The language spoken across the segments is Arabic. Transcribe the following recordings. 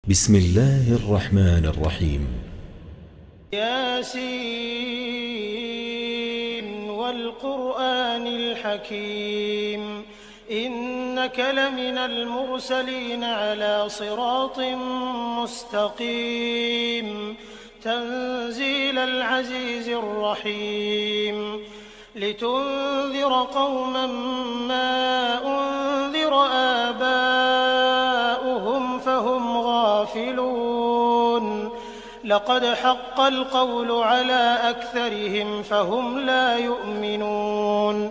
بسم الله الرحمن الرحيم. ياسين والقرآن الحكيم إنك لمن المرسلين على صراط مستقيم تنزيل العزيز الرحيم لتنذر قوما ما أنذر آباؤهم فهم غافلون لقد حق القول على أكثرهم فهم لا يؤمنون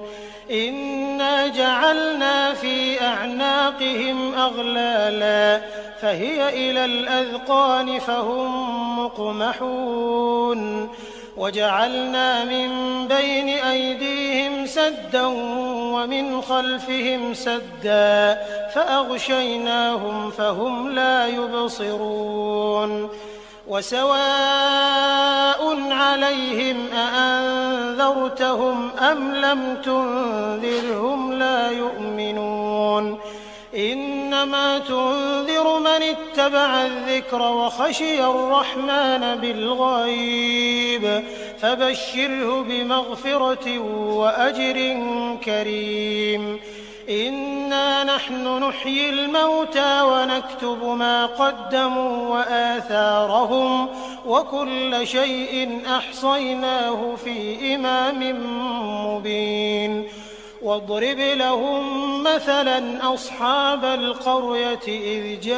إنا جعلنا في أعناقهم أغلالا فهي إلى الأذقان فهم مقمحون وجعلنا من بين أيديهم سدا ومن خلفهم سدا فأغشيناهم فهم لا يبصرون وسواء عليهم أأنذرتهم أم لم تنذرهم لا يؤمنون إنما تنذر من اتبع الذكر وخشي الرحمن بالغيب فبشره بمغفرة وأجر كريم إنا نحن نحيي الموتى ونكتب ما قدموا وآثارهم وكل شيء أحصيناه في إمام مبين واضرب لهم مثلا أصحاب القرية إذ جاءها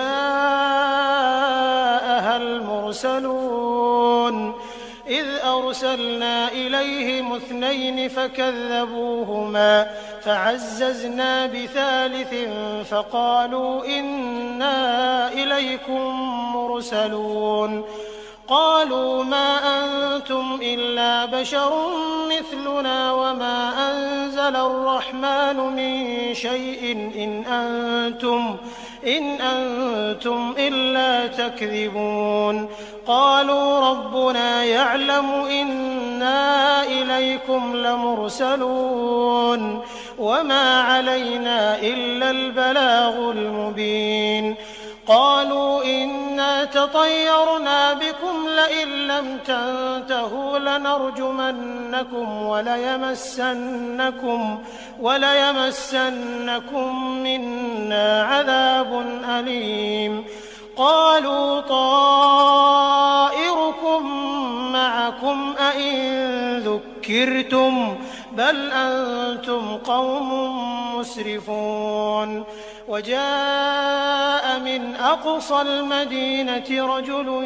المرسلون إذ أرسلنا إليهم 2 فكذبوهما فعززنا بثالث فقالوا إنا إليكم مرسلون قالوا ما أنتم إلا بشر مثلنا وما أنزل الرحمن من شيء إن أنتم إلا تكذبون قالوا ربنا يعلم إنا إليكم لمرسلون وما علينا إلا البلاغ المبين قالوا إنا تطيرنا بكم لئن لم تنتهوا لنرجمنكم وليمسنكم منا عذاب أليم قالوا طائركم معكم أئن ذكرتم بل أنتم قوم مسرفون وجاء من أقصى المدينة رجل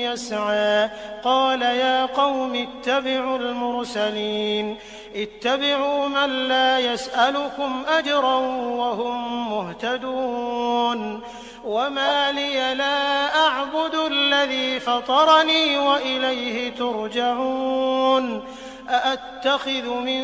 يسعى قال يا قوم اتبعوا المرسلين اتبعوا من لا يسألكم أجرا وهم مهتدون وما لي لا أعبد الذي فطرني وإليه ترجعون أأتخذ من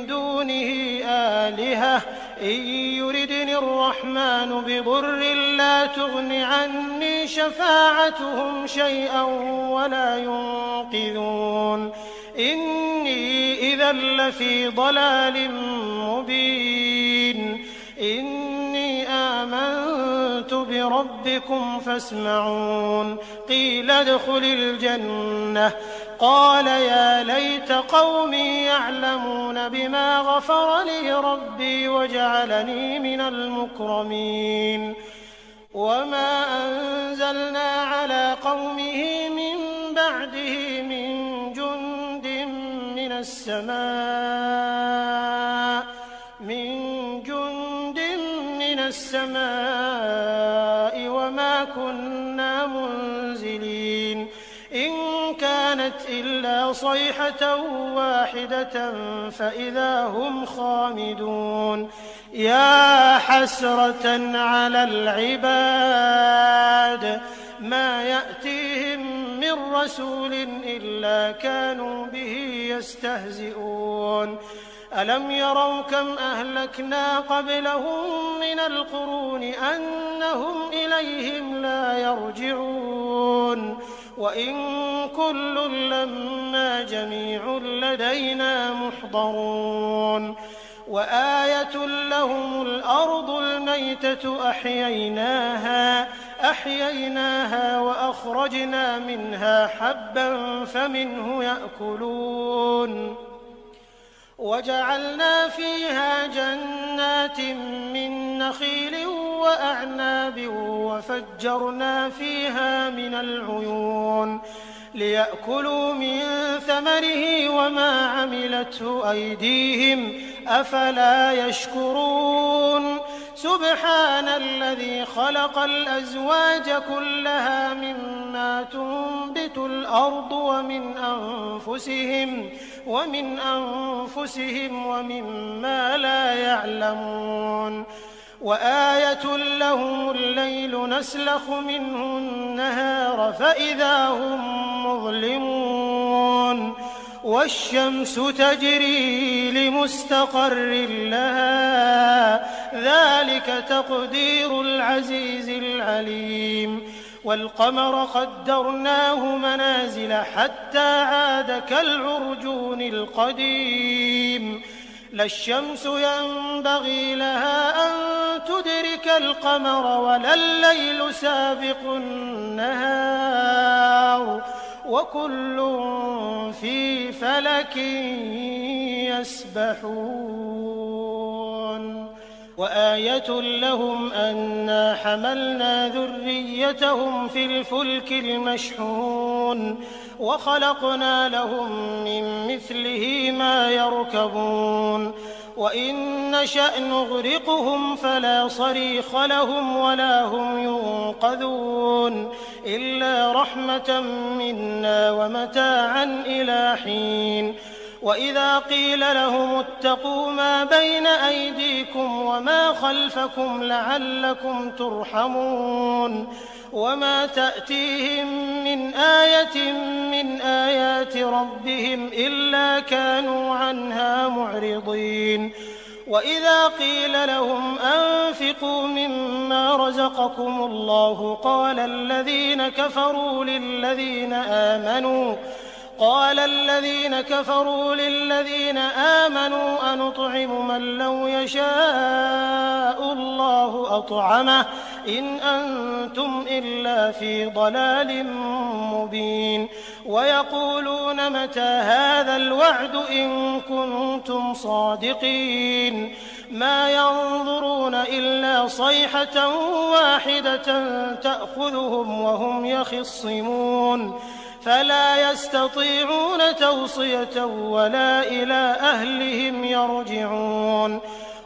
دونه آلهة إن يردني الرحمن بضر لا تغن عني شفاعتهم شيئا ولا ينقذون إني إذا لفي ضلال مبين إني آمنت بربكم فاسمعون قيل ادخل الجنة قال يا ليت قومي يعلمون بما غفر لي ربي وجعلني من المكرمين وما أنزلنا على قومه من بعده من جند من السماء وما كنا منزلين إن كانت إلا صيحة واحدة فإذا هم خامدون يا حسرة على العباد ما يأتيهم من رسول إلا كانوا به يستهزئون ألم يروا كم أهلكنا قبلهم من القرون أنهم إليهم لا يرجعون وإن كل لما جميع لدينا محضرون وآية لهم الأرض الميتة أحييناها فأخرجنا منها حبا فمنه يأكلون وجعلنا فيها جنات من نخيل وأعناب وفجرنا فيها من العيون ليأكلوا من ثمره وما عملته أيديهم أفلا يشكرون سبحان الذي خلق الأزواج كلها مما تنبت الأرض ومن أنفسهم ومما لا يعلمون وآية لهم الليل نسلخ منه النهار فإذا هم مظلمون والشمس تجري لمستقر لها ذلك تقدير العزيز العليم والقمر قدرناه منازل حتى عاد كالعرجون القديم لا الشمس ينبغي لها أن تدرك القمر ولا الليل سابق النهار وكل في فلك يسبحون وآية لهم أنا حملنا ذريتهم في الفلك المشحون وخلقنا لهم من مثله ما يركبون وإن نشأ نغرقهم فلا صريخ لهم ولا هم ينقذون إلا رحمة منا ومتاعا إلى حين وإذا قيل لهم اتقوا ما بين أيديكم وما خلفكم لعلكم ترحمون وما تأتيهم من آية من آيات ربهم إلا كانوا عنها معرضين وإذا قيل لهم أنفقوا مما رزقكم الله قال الذين كفروا للذين آمنوا أنطعم من لو يشاء الله أطعمه إن أنتم إلا في ضلال مبين ويقولون متى هذا الوعد إن كنتم صادقين ما ينظرون إلا صيحة واحدة تأخذهم وهم يخصمون فلا يستطيعون توصية ولا إلى أهلهم يرجعون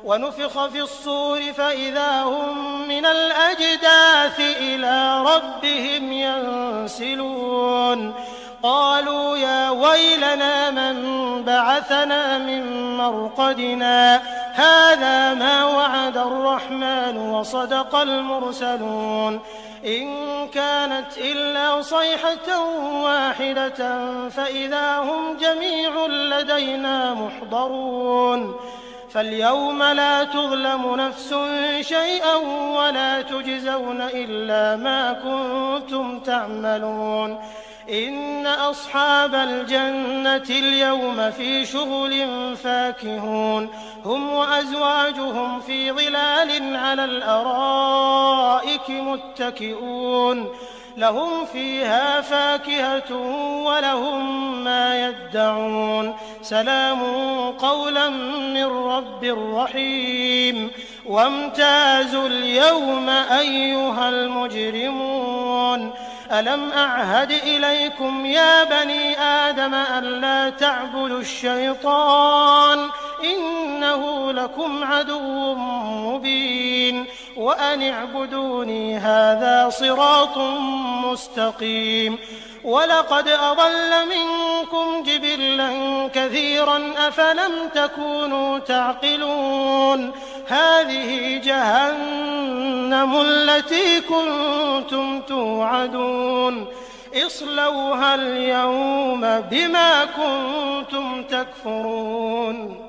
ونفخ في الصور فإذا هم من الأجداث إلى ربهم ينسلون قالوا يا ويلنا من بعثنا من مرقدنا هذا ما وعد الرحمن وصدق المرسلون إن كانت إلا صيحة واحدة فإذا هم جميع لدينا محضرون فاليوم لا تظلم نفس شيئا ولا تجزون إلا ما كنتم تعملون إن أصحاب الجنة اليوم في شغل فاكهون هم وأزواجهم في ظلال على الأرائك متكئون لهم فيها فاكهة ولهم ما يدعون سلام قولا من رب رحيم وامتازوا اليوم أيها المجرمون ألم أعهد إليكم يا بني آدم ألا تعبدوا الشيطان إنه لكم عدو مبين وأن اعبدوني هذا صراط مستقيم ولقد أضل منكم جبلا كثيرا أفلم تكونوا تعقلون هذه جهنم التي كنتم توعدون اصلوها اليوم بما كنتم تكفرون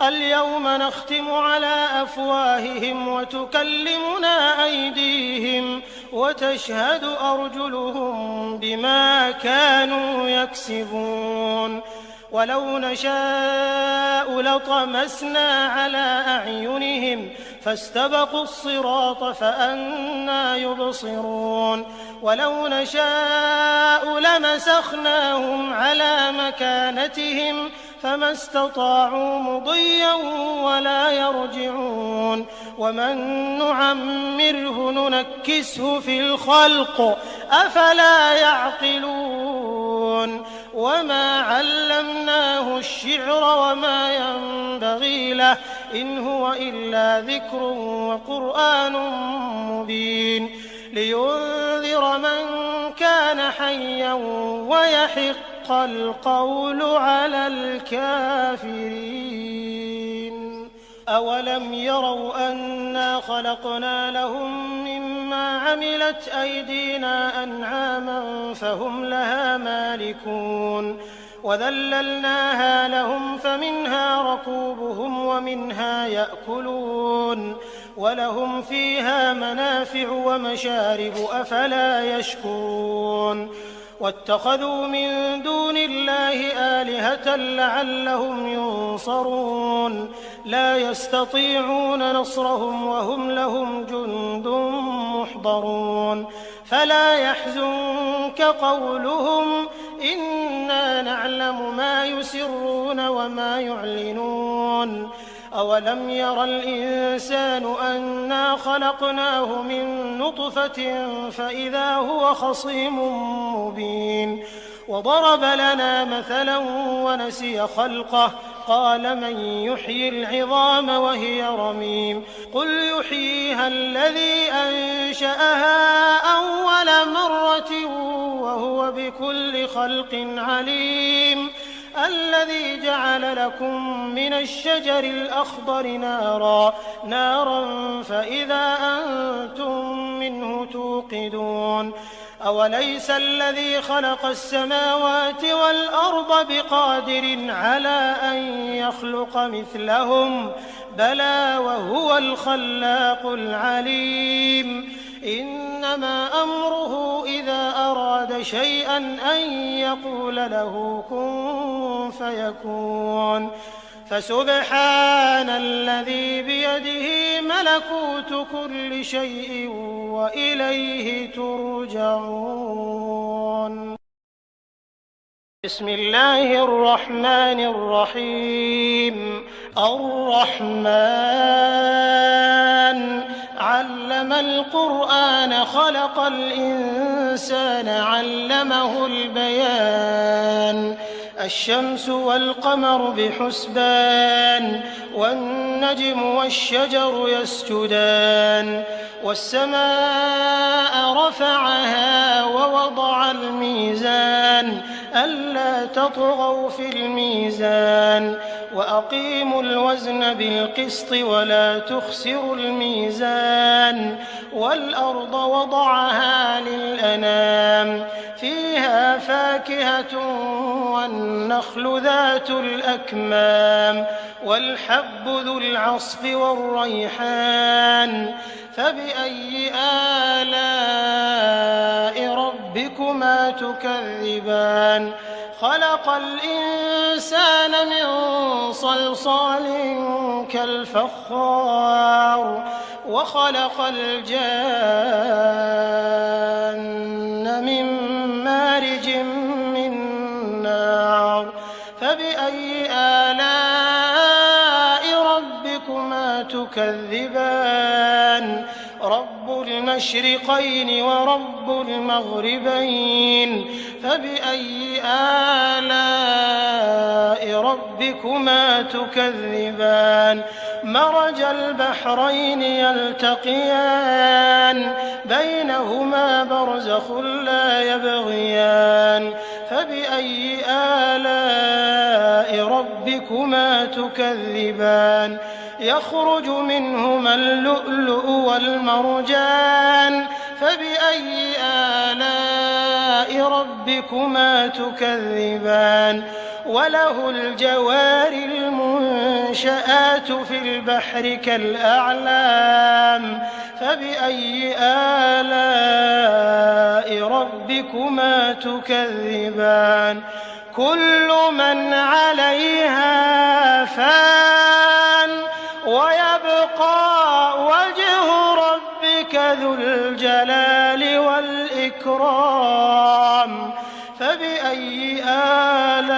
اليوم نختم على أفواههم وتكلمنا أيديهم وتشهد أرجلهم بما كانوا يكسبون ولو نشاء لطمسنا على أعينهم فاستبقوا الصراط فأنى يبصرون ولو نشاء لمسخناهم على مكانتهم فما استطاعوا مضيا ولا يرجعون ومن نعمره ننكسه في الخلق أفلا يعقلون وما علمناه الشعر وما ينبغي له إن هو إلا ذكر وقرآن مبين لينذر من كان حيا ويحق القول على الكافرين أولم يروا أنا خلقنا لهم مما عملت أيدينا أنعاما فهم لها مالكون وذللناها لهم فمنها ركوبهم ومنها يأكلون ولهم فيها منافع ومشارب أفلا يشكرون واتخذوا من دون الله آلهة لعلهم ينصرون لا يستطيعون نصرهم وهم لهم جند محضرون فلا يحزنك قولهم إنا نعلم ما يسرون وما يعلنون أولم ير الإنسان أنا خلقناه من نطفة فإذا هو خصيم مبين وضرب لنا مثلا ونسي خلقه قال من يحيي العظام وهي رميم قل يحييها الذي أنشأها أول مرة وهو بكل خلق عليم الذي جعل لكم من الشجر الأخضر نارا فإذا أنتم منه توقدون أوليس الذي خلق السماوات والأرض بقادر على أن يخلق مثلهم بلى وهو الخلاق العليم إنما أمره إذا أراد شيئا أن يقول له كن فيكون فسبحان الذي بيده ملكوت كل شيء وإليه ترجعون بسم الله الرحمن الرحيم الرحمن علم القرآن خلق الإنسان علمه البيان الشمس والقمر بحسبان والنجم والشجر يسجدان والسماء رفعها ووضع الميزان ألا تطغوا في الميزان وأقيموا الوزن بالقسط ولا تخسروا الميزان والأرض وضعها للأنام فيها فاكهة والنخل ذات الأكمام والحب ذو العصف والريحان فبأي آلاء ربكما تكذبان خلق الإنسان من صلصال كالفخار وخلق الجان من مارج من نار فبأي آلاء ربكما تكذبان رب المشرقين ورب المغربين فبأي آلاء ربكما تكذبان مرج البحرين يلتقيان بينهما برزخ لا يبغيان فبأي آلاء ربكما تكذبان يخرج منهما اللؤلؤ والمرجان فبأي آلاء ربكما تكذبان وله الجوار المنشآت في البحر كالأعلام فبأي آلاء ربكما تكذبان كل من عليها فان ويبقى وجه ربك ذو الجلال والإكرام فبأي آلاء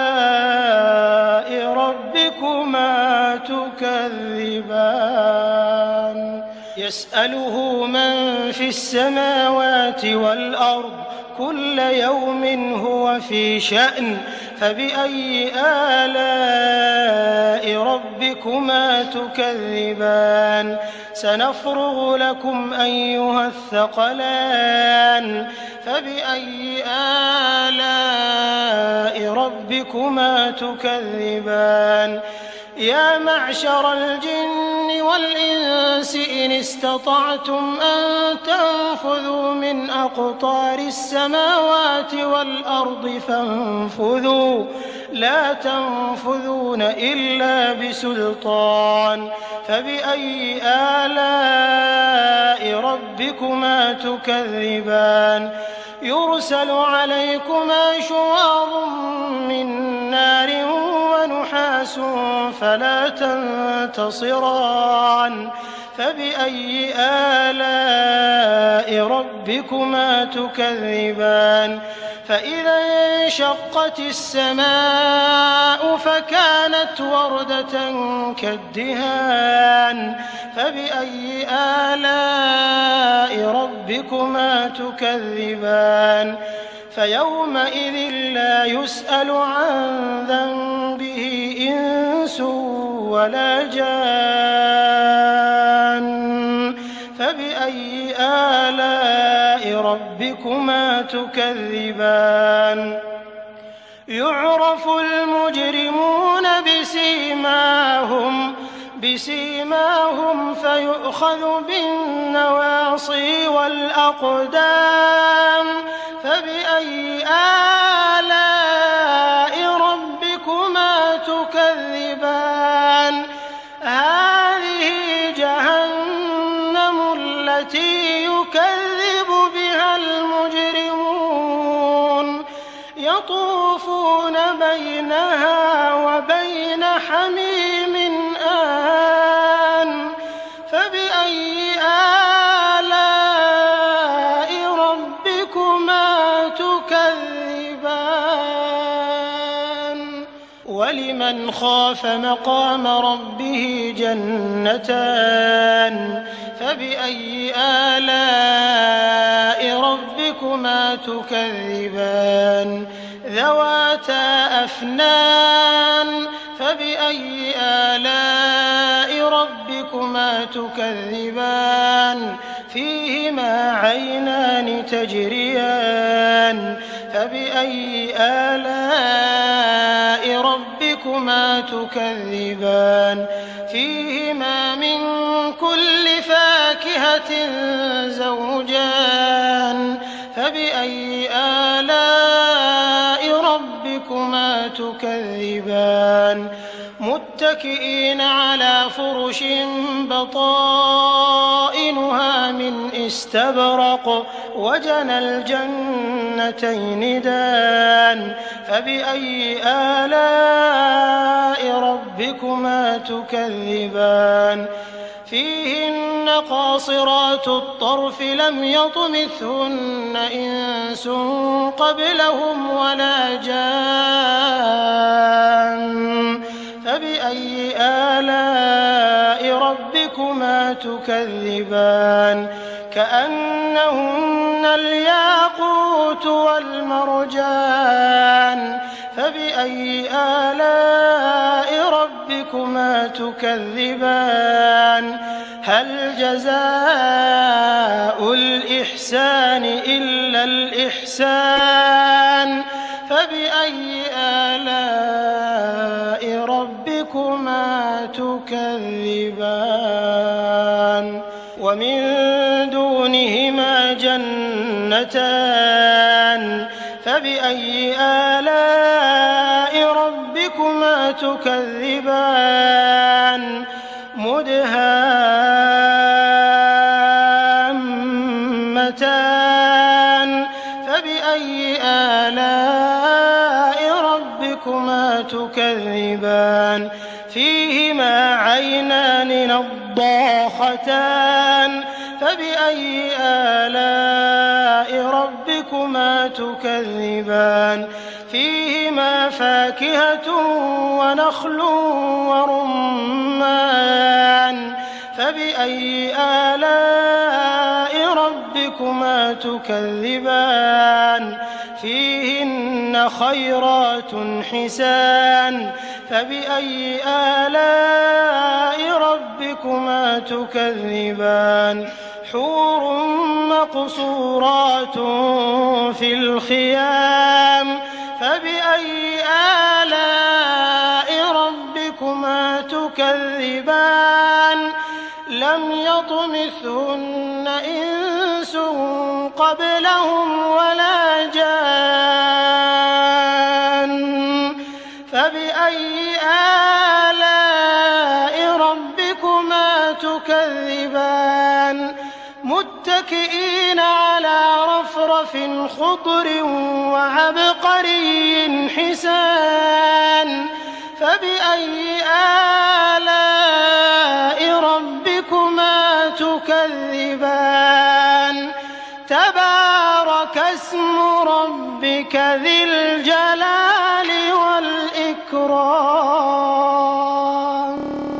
ربكما تكذبان يسأله من في السماوات والأرض كل يوم هو في شأن فبأي آلاء ربكما تكذبان سنفرغ لكم أيها الثقلان فبأي آلاء ربكما تكذبان يا معشر الجن والإنس إن استطعتم أن تنفذوا من أقطار السماوات والأرض فانفذوا لا تنفذون إلا بسلطان فبأي آلاء ربكما تكذبان يرسل عليكما شواظ من نار ونحاس فلا تنتصران فبأي آلاء ربكما تكذبان فإذا انشقت السماء فكانت وردة كالدهان فبأي آلاء ربكما تكذبان فيومئذ لا يسأل عن ذنبه إنس ولا جان فبأي آلاء ربكما تكذبان يعرف المجرمون بسيماهم فيؤخذ بالنواصي والأقدام فبأي آلاء ربكما تكذبان هذه جهنم التي يكذب بها المجرمون يطوفون بينها وبين حميم آن فبأي آلاء ربكما تكذبان ولمن خاف مقام ربه جنتان فبأي آلاء ربكما تكذبان ذواتا أفنان فبأي آلاء ربكما تكذبان فيهما عينان تجريان فبأي آلاء ربكما تكذبان فيهما من كل فاكهة زوجان فبأي آلاء ربكما تكذبان متكئين على فرش بطائنها من استبرق وجنى الجنتين دان فبأي آلاء ربكما تكذبان فيهن قاصرات الطرف لم يطمثهن إنس قبلهم ولا جان فبأي آلاء ربكما تكذبان كأنهن الياقوت والمرجان فبأي آلاء ربكما تكذبان هل جزاء الإحسان إلا الإحسان فبأي آلاء ربكما تكذبان ومن دونهما جنتان فبأي آلاء ربكما تكذبان مدهامتان فبأي آلاء ربكما ربكما تكذبان فيهما عينان نضاختان فبأي آلاء ربكما تكذبان فيهما فاكهة ونخل ورمان فبأي آلاء ربكما تكذبان فيهن خيرات حسان فبأي آلاء ربكما تكذبان حور مقصورات في الخيام فبأي آلاء ربكما تكذبان لم يطمثهن إنس قبلهم ولا جان فبأي آلاء ربكما تكذبان متكئين على رفرف خضر وعبقري حسان فبأي آلاء ربكما تكذبان تبارك اسم ربك ذي الجلال والإكرام